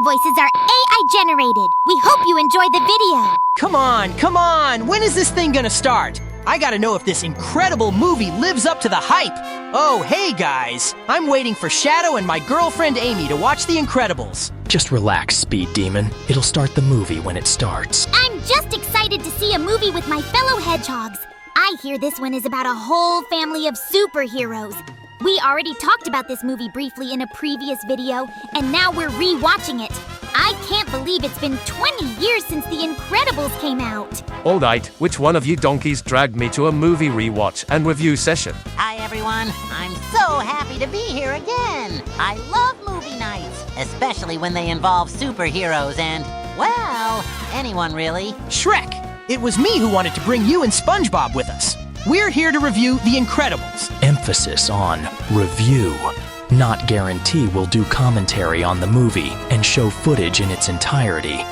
Frozone voices are AI generated. We hope you enjoy the video. Come on! When is this thing gonna start? I gotta know if this incredible movie lives up to the hype. Oh, hey guys! I'm waiting for Shadow and my girlfriend Amy to watch The Incredibles. Just relax, Speed Demon. It'll start the movie when it starts. I'm just excited to see a movie with my fellow hedgehogs. I hear this one is about a whole family of superheroes. We already talked about this movie briefly in a previous video, and now we're re-watching it. I can't believe it's been 20 years since The Incredibles came out. Alright, which one of you donkeys dragged me to a movie rewatch and review session? Hi everyone, I'm so happy to be here again. I love movie nights, especially when they involve superheroes and, well, anyone really. Shrek! It was me who wanted to bring you and SpongeBob with us. We're here to review The Incredibles. Emphasis on review. Not guarantee we'll do commentary on the movie and show footage in its entirety.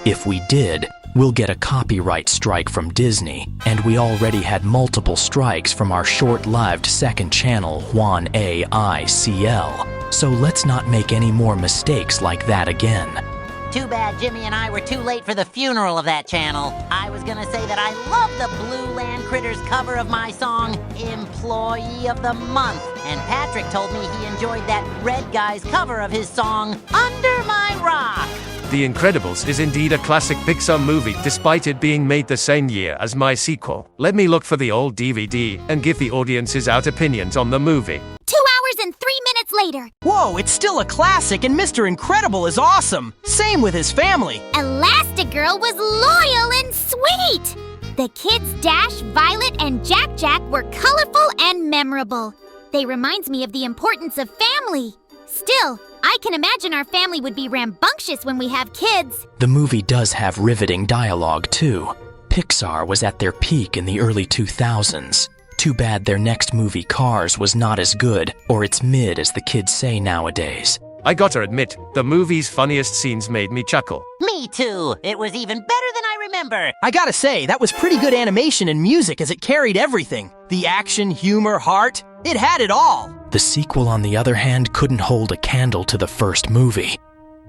If we did, we'll get a copyright strike from Disney, and we already had multiple strikes from our short-lived second channel, Juan AICL. So let's not make any more mistakes like that again. Too bad Jimmy and I were too late for the funeral of that channel. I was gonna say that I love the Blue Land Critters cover of my song, Employee of the Month. And Patrick told me he enjoyed that Red Guy's cover of his song, Under My Rock. The Incredibles is indeed a classic Pixar movie despite it being made the same year as my sequel. Let me look for the old DVD and give the audiences out opinions on the movie. 2 hours and 3 minutes later. Whoa, it's still a classic and Mr. Incredible is awesome. Same with his family. Elastigirl was loyal and sweet. The kids Dash, Violet, and Jack were colorful and memorable. They reminds me of the importance of family. Still, I can imagine our family would be rambunctious when we have kids. The movie does have riveting dialogue too. Pixar was at their peak in the early 2000s. Too bad their next movie, Cars, was not as good, or it's mid as the kids say nowadays. I gotta admit, the movie's funniest scenes made me chuckle. Me too. It was even better than I remember. I gotta say, that was pretty good animation and music as it carried everything. The action, humor, heart, it had it all. The sequel, on the other hand, couldn't hold a candle to the first movie.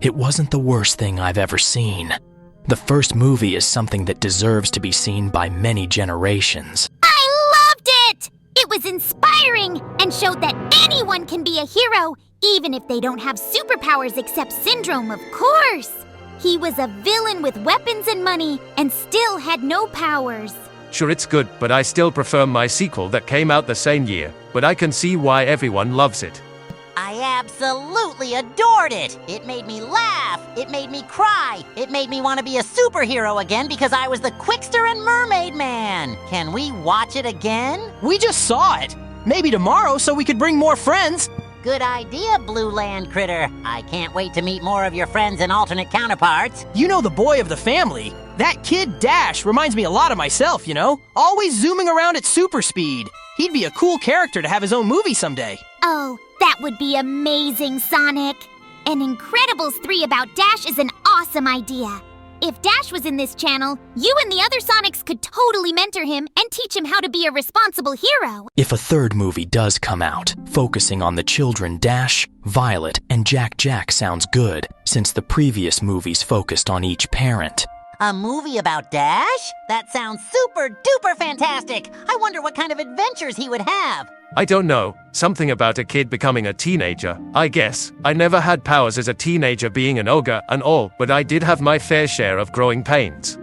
It wasn't the worst thing I've ever seen. The first movie is something that deserves to be seen by many generations. It was inspiring and showed that anyone can be a hero, even if they don't have superpowers except Syndrome, of course. He was a villain with weapons and money and still had no powers. Sure, it's good, but I still prefer my sequel that came out the same year, but I can see why everyone loves it. I absolutely adored it. It made me laugh. It made me cry. It made me want to be a superhero again because I was the Quickster and Mermaid Man. Can we watch it again? We just saw it. Maybe tomorrow so we could bring more friends. Good idea, Blue Land Critter. I can't wait to meet more of your friends and alternate counterparts. You know the boy of the family. That kid Dash reminds me a lot of myself, you know? Always zooming around at super speed. He'd be a cool character to have his own movie someday. Oh, that would be amazing, Sonic. An Incredibles 3 about Dash is an awesome idea. If Dash was in this channel, you and the other Sonics could totally mentor him and teach him how to be a responsible hero. If a third movie does come out, focusing on the children Dash, Violet, and Jack sounds good, since the previous movies focused on each parent. A movie about Dash? That sounds super duper fantastic. I wonder what kind of adventures he would have. I don't know, something about a kid becoming a teenager, I guess. I never had powers as a teenager being an ogre and all, but I did have my fair share of growing pains.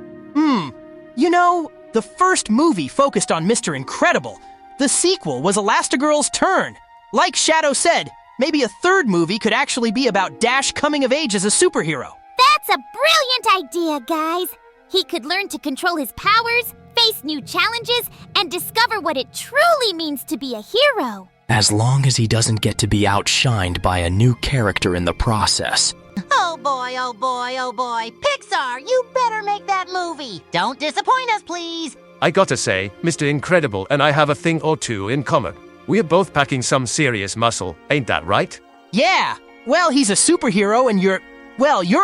You know, the first movie focused on Mr. Incredible. The sequel was Elastigirl's turn. Like Shadow said, maybe a third movie could actually be about Dash coming of age as a superhero. That's a brilliant idea, guys. He could learn to control his powers, face new challenges, and discover what it truly means to be a hero. As long as he doesn't get to be outshined by a new character in the process. Oh boy, oh boy, oh boy. Pixar, you better make that movie. Don't disappoint us, please. I gotta say, Mr. Incredible and I have a thing or two in common. We're both packing some serious muscle, ain't that right? Yeah, well, he's a superhero and you're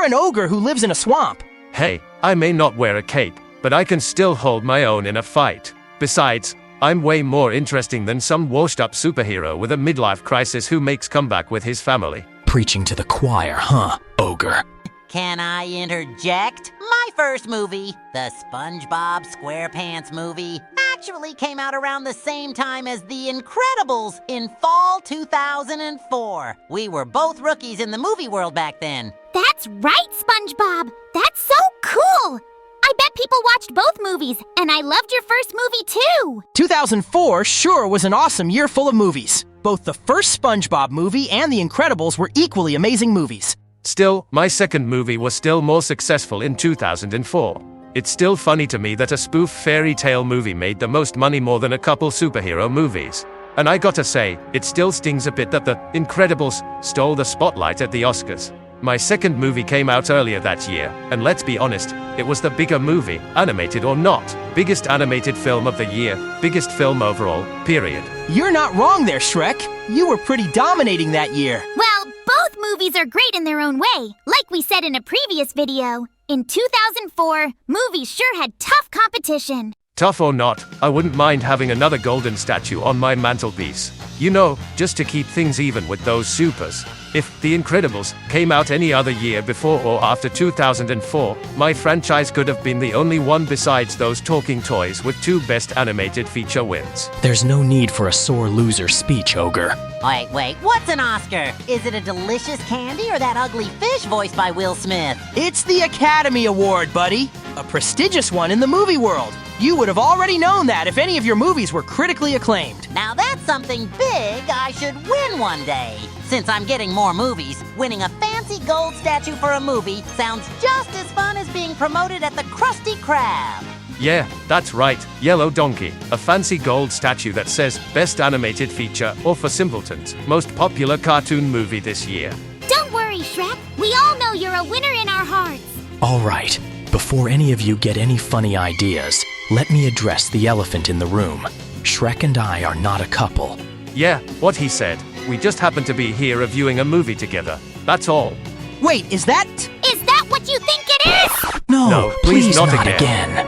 an ogre who lives in a swamp. Hey, I may not wear a cape, but I can still hold my own in a fight. Besides, I'm way more interesting than some washed-up superhero with a midlife crisis who makes comeback with his family. Preaching to the choir, huh, ogre? Can I interject? My first movie, the SpongeBob SquarePants movie, actually came out around the same time as The Incredibles in fall 2004. We were both rookies in the movie world back then. That's right, SpongeBob. That's so cool. I bet people watched both movies, and I loved your first movie too. 2004 sure was an awesome year full of movies. Both the first SpongeBob movie and The Incredibles were equally amazing movies. Still, my second movie was still more successful in 2004. It's still funny to me that a spoof fairy tale movie made the most money more than a couple superhero movies. And I gotta say, it still stings a bit that The Incredibles stole the spotlight at the Oscars. My second movie came out earlier that year, and let's be honest, it was the bigger movie, animated or not. Biggest animated film of the year, biggest film overall, period. You're not wrong there, Shrek. You were pretty dominating that year. Well, both movies are great in their own way. Like we said in a previous video, in 2004, movies sure had tough competition. Tough or not, I wouldn't mind having another golden statue on my mantelpiece. You know, just to keep things even with those supers. If The Incredibles came out any other year before or after 2004, my franchise could have been the only one besides those talking toys with 2 Best Animated Feature wins. There's no need for a sore loser speech, Ogre. Wait, what's an Oscar? Is it a delicious candy or that ugly fish voiced by Will Smith? It's the Academy Award, buddy. A prestigious one in the movie world. You would have already known that if any of your movies were critically acclaimed. Now that's something big I should win one day. Since I'm getting more movies, winning a fancy gold statue for a movie sounds just as fun as being promoted at the Krusty Krab. Yeah, that's right, Yellow Donkey, a fancy gold statue that says Best Animated Feature, or for simpletons, most popular cartoon movie this year. Don't worry, Shrek. We all know you're a winner in our hearts. All right, before any of you get any funny ideas, let me address the elephant in the room. Shrek and I are not a couple. Yeah, what he said. We just happen to be here reviewing a movie together. That's all. Wait, is that What you think it is? No, please not again.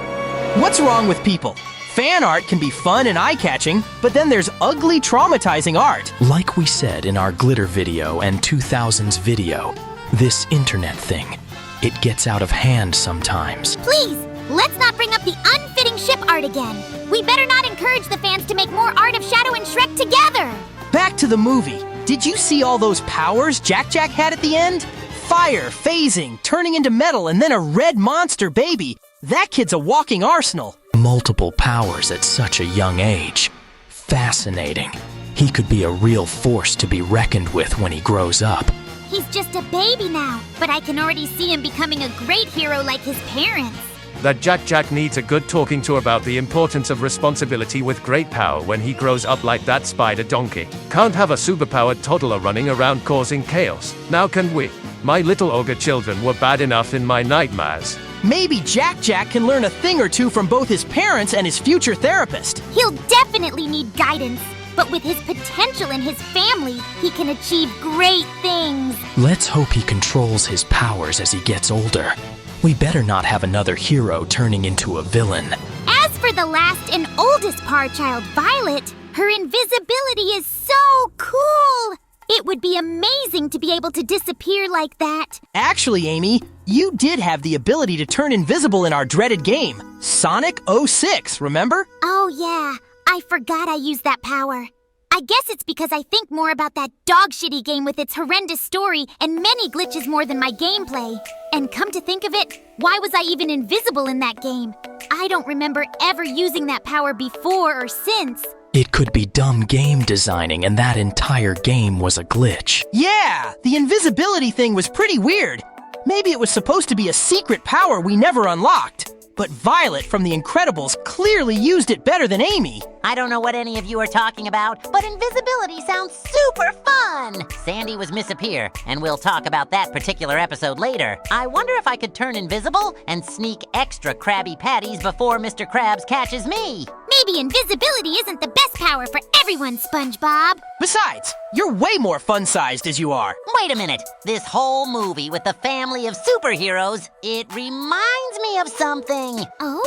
What's wrong with people? Fan art can be fun and eye-catching, but then there's ugly, traumatizing art. Like we said in our glitter video and 2000s video, this internet thing, it gets out of hand sometimes. Please, let's not bring up the unfitting ship art again. We better not encourage the fans to make more art of Shadow and Shrek together. Back to the movie. Did you see all those powers Jack had at the end? Fire, phasing, turning into metal, and then a red monster baby. That kid's a walking arsenal. Multiple powers at such a young age. Fascinating. He could be a real force to be reckoned with when he grows up. He's just a baby now, but I can already see him becoming a great hero like his parents. That Jack needs a good talking to about the importance of responsibility with great power when he grows up like that spider donkey. Can't have a superpowered toddler running around causing chaos. Now can we? My little ogre children were bad enough in my nightmares. Maybe Jack can learn a thing or two from both his parents and his future therapist. He'll definitely need guidance, but with his potential and his family, he can achieve great things. Let's hope he controls his powers as he gets older. We better not have another hero turning into a villain. As for the last and oldest Par child, Violet, her invisibility is so cool. It would be amazing to be able to disappear like that. Actually, Amy, you did have the ability to turn invisible in our dreaded game, Sonic 06, remember? Oh yeah, I forgot I used that power. I guess it's because I think more about that dog-shitty game with its horrendous story and many glitches more than my gameplay. And come to think of it, why was I even invisible in that game? I don't remember ever using that power before or since. It could be dumb game designing and that entire game was a glitch. Yeah, the invisibility thing was pretty weird. Maybe it was supposed to be a secret power we never unlocked. But Violet from The Incredibles clearly used it better than Amy. I don't know what any of you are talking about, but invisibility sounds super fun! Sandy was Miss Appear, and we'll talk about that particular episode later. I wonder if I could turn invisible and sneak extra Krabby Patties before Mr. Krabs catches me. Maybe invisibility isn't the best power for everyone, SpongeBob. Besides, you're way more fun-sized as you are. Wait a minute. This whole movie with the family of superheroes, it reminds me of something. Oh?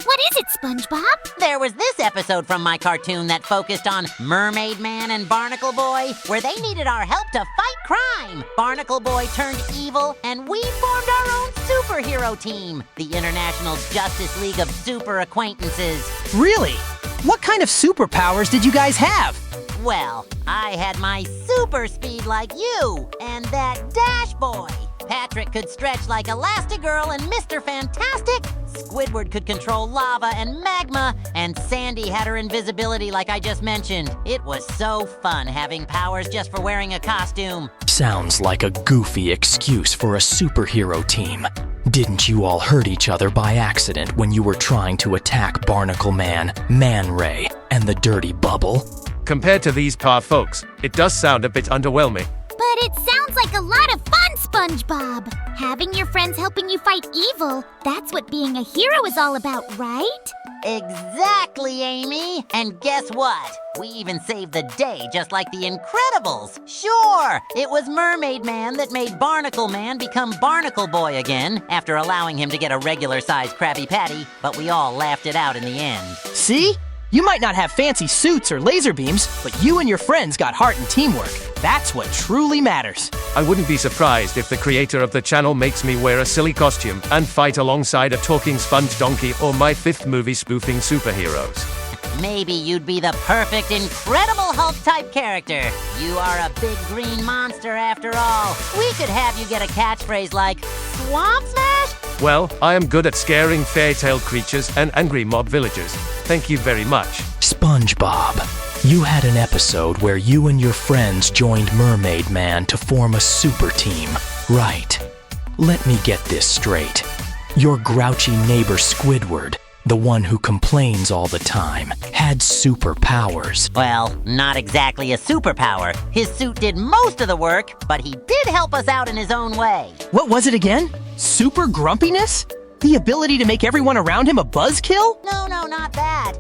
What is it, SpongeBob? There was this episode from my cartoon that focused on Mermaid Man and Barnacle Boy, where they needed our help to fight crime. Barnacle Boy turned evil, and we formed our own superhero team, the International Justice League of Super Acquaintances. Really? What kind of superpowers did you guys have? Well, I had my super speed like you, and that Dash Boy. Patrick could stretch like Elastigirl and Mr. Fantastic. Squidward could control lava and magma, and Sandy had her invisibility like I just mentioned. It was so fun having powers just for wearing a costume. Sounds like a goofy excuse for a superhero team. Didn't you all hurt each other by accident when you were trying to attack Barnacle Man, Man Ray, and the Dirty Bubble? Compared to these poor folks, it does sound a bit underwhelming. But it sounds like a lot of fun, SpongeBob. Having your friends helping you fight evil, that's what being a hero is all about, right? Exactly, Amy. And guess what? We even saved the day just like the Incredibles. Sure, it was Mermaid Man that made Barnacle Man become Barnacle Boy again after allowing him to get a regular-sized Krabby Patty, but we all laughed it out in the end. See? You might not have fancy suits or laser beams, but you and your friends got heart and teamwork. That's what truly matters. I wouldn't be surprised if the creator of the channel makes me wear a silly costume and fight alongside a talking sponge donkey or my 5th movie spoofing superheroes. Maybe you'd be the perfect Incredible Hulk-type character. You are a big green monster after all. We could have you get a catchphrase like, Swamp Smash? Well, I am good at scaring fairy tale creatures and angry mob villagers. Thank you very much. SpongeBob, you had an episode where you and your friends joined Mermaid Man to form a super team, right? Let me get this straight. Your grouchy neighbor Squidward, the one who complains all the time, had superpowers. Well, not exactly a superpower. His suit did most of the work, but he did help us out in his own way. What was it again? Super grumpiness? The ability to make everyone around him a buzzkill? No, not that.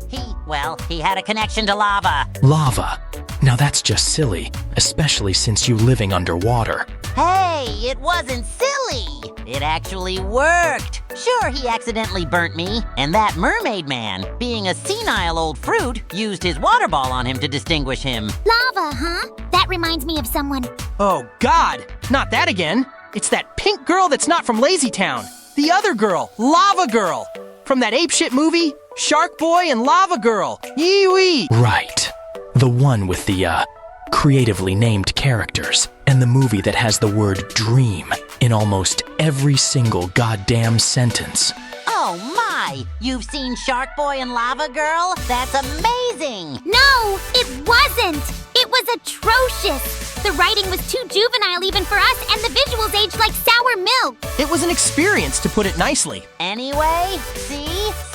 He had a connection to lava. Lava. Now that's just silly, especially since you living underwater. Hey, it wasn't silly. It actually worked. Sure, he accidentally burnt me, and that Mermaid Man, being a senile old fruit, used his water ball on him to distinguish him. Lava, huh? That reminds me of someone. Oh, God. Not that again. It's that pink girl that's not from Lazy Town. The other girl, Lava Girl. From that apeshit movie, Shark Boy and Lava Girl. Yee-wee. Right. The one with the, creatively named characters, and the movie that has the word dream in almost every single goddamn sentence. Oh my! You've seen Shark Boy and Lava Girl? That's amazing! No, it wasn't. It was atrocious. The writing was too juvenile even for us, and the visuals aged like sour milk. It was an experience, to put it nicely. Anyway, see?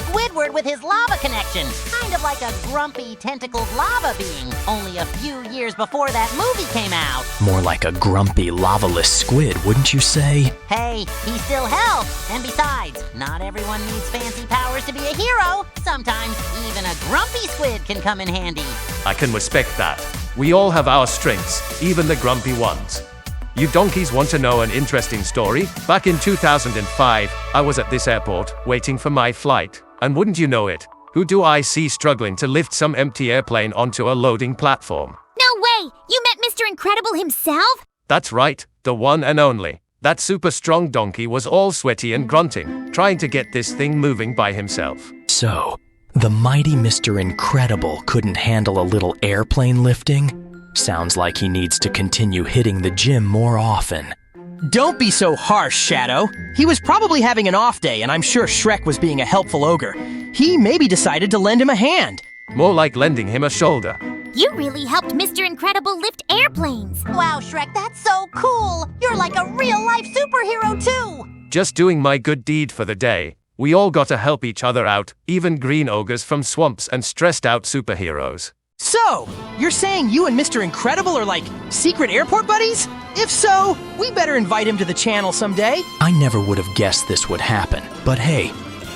Squidward with his lava connection. Kind of like a grumpy, tentacled lava being, only a few years before that movie came out. More like a grumpy, lava-less squid, wouldn't you say? Hey, he still helps. And besides, not everyone needs fancy powers to be a hero. Sometimes even a grumpy squid can come in handy. I can respect that. We all have our strengths, even the grumpy ones. You donkeys want to know an interesting story? Back in 2005, I was at this airport, waiting for my flight. And wouldn't you know it, who do I see struggling to lift some empty airplane onto a loading platform? No way! You met Mr. Incredible himself? That's right, the one and only. That super strong donkey was all sweaty and grunting, trying to get this thing moving by himself. So, the mighty Mr. Incredible couldn't handle a little airplane lifting? Sounds like he needs to continue hitting the gym more often. Don't be so harsh, Shadow. He was probably having an off day, and I'm sure Shrek was being a helpful ogre. He maybe decided to lend him a hand. More like lending him a shoulder. You really helped Mr. Incredible lift airplanes. Wow, Shrek, that's so cool! You're like a real-life superhero, too! Just doing my good deed for the day. We all got to help each other out, even green ogres from swamps and stressed-out superheroes. So, you're saying you and Mr. Incredible are like secret airport buddies? If so, we better invite him to the channel someday. I never would have guessed this would happen, but hey,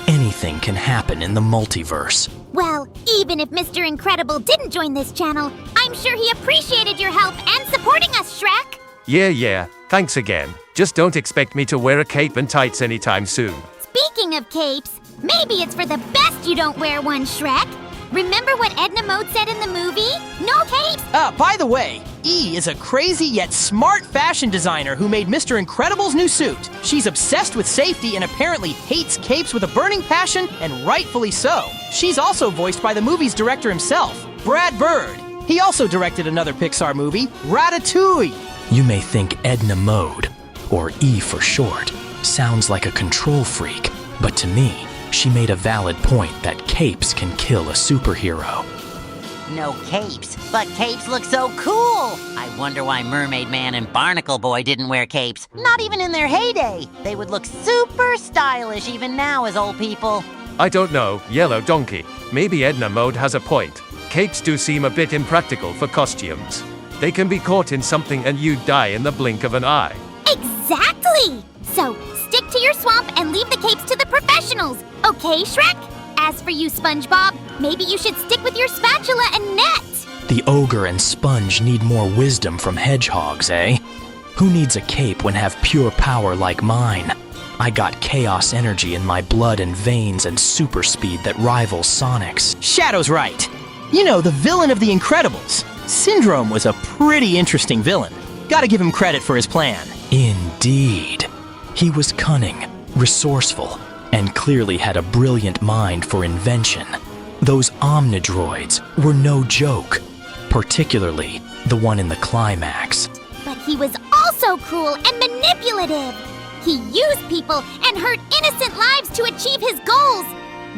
anything can happen in the multiverse. Well, even if Mr. Incredible didn't join this channel, I'm sure he appreciated your help and supporting us, Shrek. Yeah, thanks again. Just don't expect me to wear a cape and tights anytime soon. Speaking of capes, Maybe it's for the best you don't wear one, Shrek. Remember what Edna Mode said in the movie? No capes? By the way, E is a crazy yet smart fashion designer who made Mr. Incredible's new suit. She's obsessed with safety and apparently hates capes with a burning passion, and rightfully so. She's also voiced by the movie's director himself, Brad Bird. He also directed another Pixar movie, Ratatouille. You may think Edna Mode, or E for short, sounds like a control freak, but to me, she made a valid point that capes can kill a superhero. No capes, but capes look so cool! I wonder why Mermaid Man and Barnacle Boy didn't wear capes. Not even in their heyday. They would look super stylish even now as old people. I don't know, Yellow Donkey. Maybe Edna Mode has a point. Capes do seem a bit impractical for costumes. They can be caught in something and you'd die in the blink of an eye. Exactly! So, stick to your swamp and leave the capes to the professionals. Okay, Shrek? As for you, SpongeBob, maybe you should stick with your spatula and net. The ogre and Sponge need more wisdom from hedgehogs, eh? Who needs a cape when have pure power like mine? I got chaos energy in my blood and veins and super speed that rivals Sonic's. Shadow's right. You know, the villain of The Incredibles. Syndrome was a pretty interesting villain. Gotta give him credit for his plan. Indeed. He was cunning, resourceful, and clearly had a brilliant mind for invention. Those Omnidroids were no joke, particularly the one in the climax. But he was also cruel and manipulative. He used people and hurt innocent lives to achieve his goals.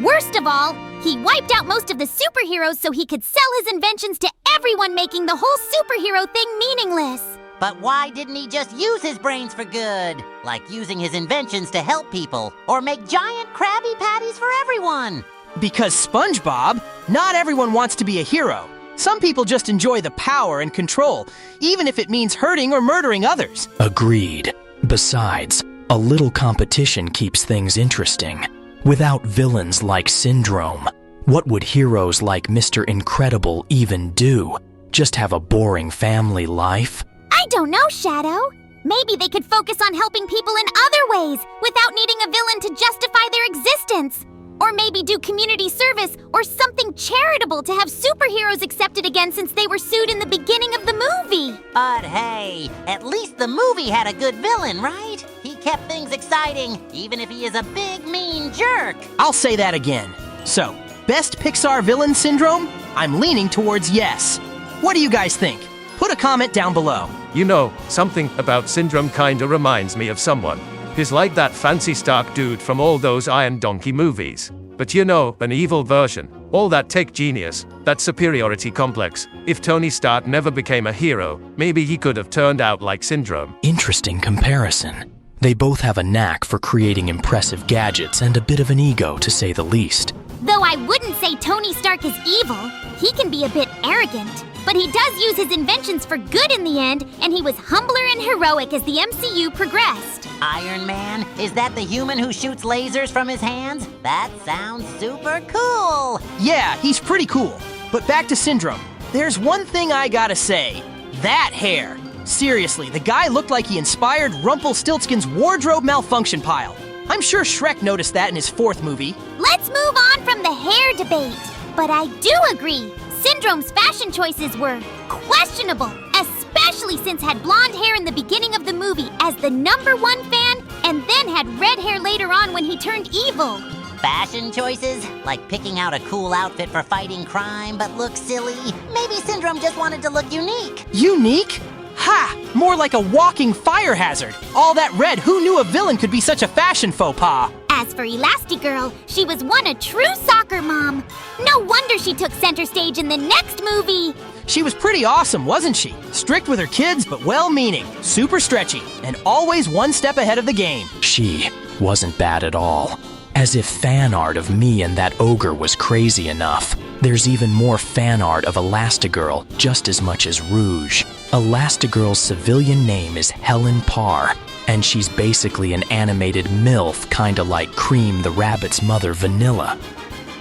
Worst of all, he wiped out most of the superheroes so he could sell his inventions to everyone, making the whole superhero thing meaningless. But why didn't he just use his brains for good? Like using his inventions to help people, or make giant Krabby Patties for everyone? Because SpongeBob, not everyone wants to be a hero. Some people just enjoy the power and control, even if it means hurting or murdering others. Agreed. Besides, a little competition keeps things interesting. Without villains like Syndrome, what would heroes like Mr. Incredible even do? Just have a boring family life? I don't know, Shadow. Maybe they could focus on helping people in other ways without needing a villain to justify their existence. Or maybe do community service or something charitable to have superheroes accepted again since they were sued in the beginning of the movie. But hey, at least the movie had a good villain, right? He kept things exciting, even if he is a big, mean jerk. I'll say that again. So, best Pixar villain Syndrome? I'm leaning towards yes. What do you guys think? Put a comment down below. You know, something about Syndrome kinda reminds me of someone. He's like that fancy Stark dude from all those Iron Donkey movies. But you know, an evil version. All that tech genius, that superiority complex. If Tony Stark never became a hero, maybe he could have turned out like Syndrome. Interesting comparison. They both have a knack for creating impressive gadgets and a bit of an ego, to say the least. Though I wouldn't say Tony Stark is evil. He can be a bit arrogant. But he does use his inventions for good in the end, and he was humbler and heroic as the MCU progressed. Iron Man? Is that the human who shoots lasers from his hands? That sounds super cool! Yeah, he's pretty cool. But back to Syndrome. There's one thing I gotta say. That hair. Seriously, the guy looked like he inspired Rumpelstiltskin's wardrobe malfunction pile. I'm sure Shrek noticed that in his fourth movie. Let's move on from the hair debate. But I do agree. Syndrome's fashion choices were questionable, especially since had blonde hair in the beginning of the movie as the #1 fan, and then had red hair later on when he turned evil. Fashion choices? Like picking out a cool outfit for fighting crime but look silly? Maybe Syndrome just wanted to look unique. Unique? Ha! More like a walking fire hazard. All that red, who knew a villain could be such a fashion faux pas? As for Elastigirl, she was a true soccer mom. No wonder she took center stage in the next movie. She was pretty awesome, wasn't she? Strict with her kids, but well-meaning, super stretchy, and always one step ahead of the game. She wasn't bad at all. As if fan art of me and that ogre was crazy enough. There's even more fan art of Elastigirl, just as much as Rouge. Elastigirl's civilian name is Helen Parr, and she's basically an animated MILF, kinda like Cream the rabbit's mother, Vanilla.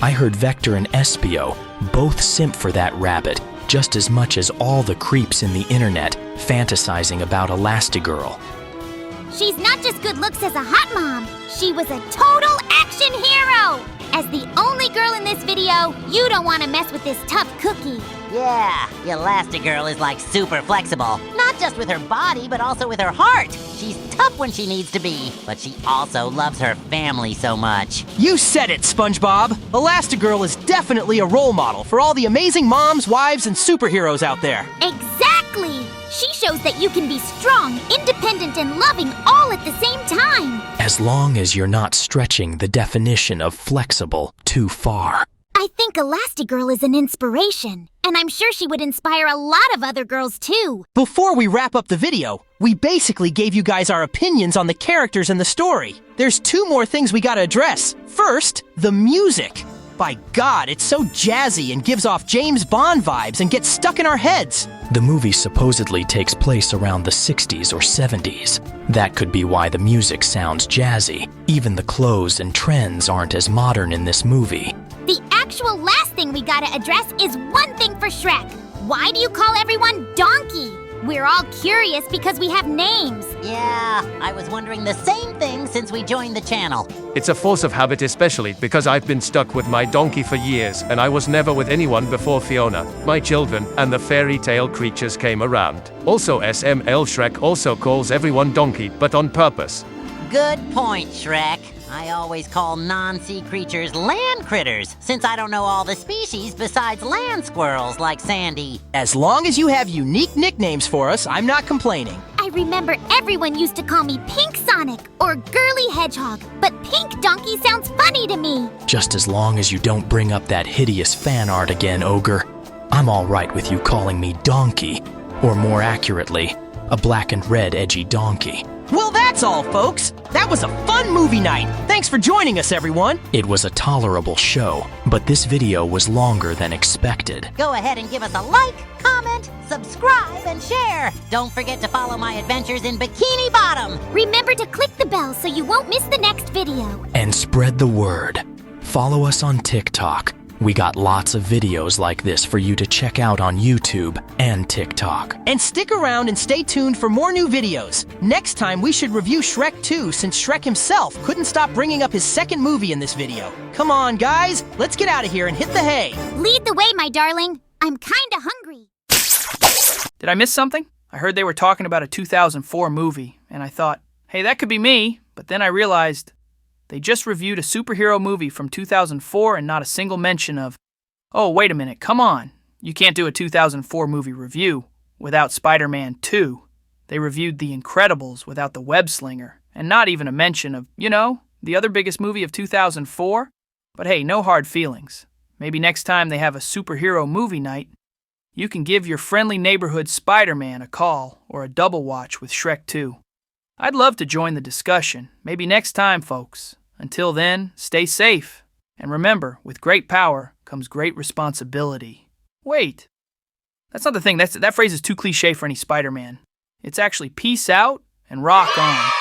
I heard Vector and Espio both simp for that rabbit, just as much as all the creeps in the internet fantasizing about Elastigirl. She's not just good looks as a hot mom, she was a total action hero! As the only girl in this video, you don't want to mess with this tough cookie. Yeah, Elastigirl is like super flexible. Not just with her body, but also with her heart. She's tough when she needs to be, but she also loves her family so much. You said it, SpongeBob! Elastigirl is definitely a role model for all the amazing moms, wives, and superheroes out there. Exactly! She shows that you can be strong, independent, and loving all at the same time. As long as you're not stretching the definition of flexible too far. I think Elastigirl is an inspiration, and I'm sure she would inspire a lot of other girls too. Before we wrap up the video, we basically gave you guys our opinions on the characters and the story. There's two more things we gotta address. First, the music. By God, it's so jazzy and gives off James Bond vibes and gets stuck in our heads. The movie supposedly takes place around the 60s or 70s. That could be why the music sounds jazzy. Even the clothes and trends aren't as modern in this movie. The actual last thing we gotta address is one thing for Shrek. Why do you call everyone Donkey? We're all curious because we have names. Yeah, I was wondering the same thing since we joined the channel. It's a force of habit, especially because I've been stuck with my donkey for years, and I was never with anyone before Fiona, my children, and the fairy tale creatures came around. Also, SML Shrek also calls everyone donkey, but on purpose. Good point, Shrek. I always call non-sea creatures land critters, since I don't know all the species besides land squirrels like Sandy. As long as you have unique nicknames for us, I'm not complaining. I remember everyone used to call me Pink Sonic or Girly Hedgehog, but Pink Donkey sounds funny to me. Just as long as you don't bring up that hideous fan art again, Ogre. I'm all right with you calling me Donkey, or more accurately, a black and red edgy donkey. Well, that's all, folks. That was a fun movie night. Thanks for joining us, everyone. It was a tolerable show, but this video was longer than expected. Go ahead and give us a like, comment, subscribe, and share. Don't forget to follow my adventures in Bikini Bottom. Remember to click the bell so you won't miss the next video. And spread the word. Follow us on TikTok. We got lots of videos like this for you to check out on YouTube and TikTok. And stick around and stay tuned for more new videos. Next time, we should review Shrek 2 since Shrek himself couldn't stop bringing up his second movie in this video. Come on, guys, let's get out of here and hit the hay. Lead the way, my darling. I'm kinda hungry. Did I miss something? I heard they were talking about a 2004 movie, and I thought, hey, that could be me, but then I realized they just reviewed a superhero movie from 2004 and not a single mention of, oh, wait a minute, come on. You can't do a 2004 movie review without Spider-Man 2. They reviewed The Incredibles without the web slinger, and not even a mention of, the other biggest movie of 2004. But hey, no hard feelings. Maybe next time they have a superhero movie night, you can give your friendly neighborhood Spider-Man a call or a double watch with Shrek 2. I'd love to join the discussion. Maybe next time, folks. Until then, stay safe. And remember, with great power comes great responsibility. Wait. That's not the thing. That phrase is too cliche for any Spider-Man. It's actually peace out and rock on.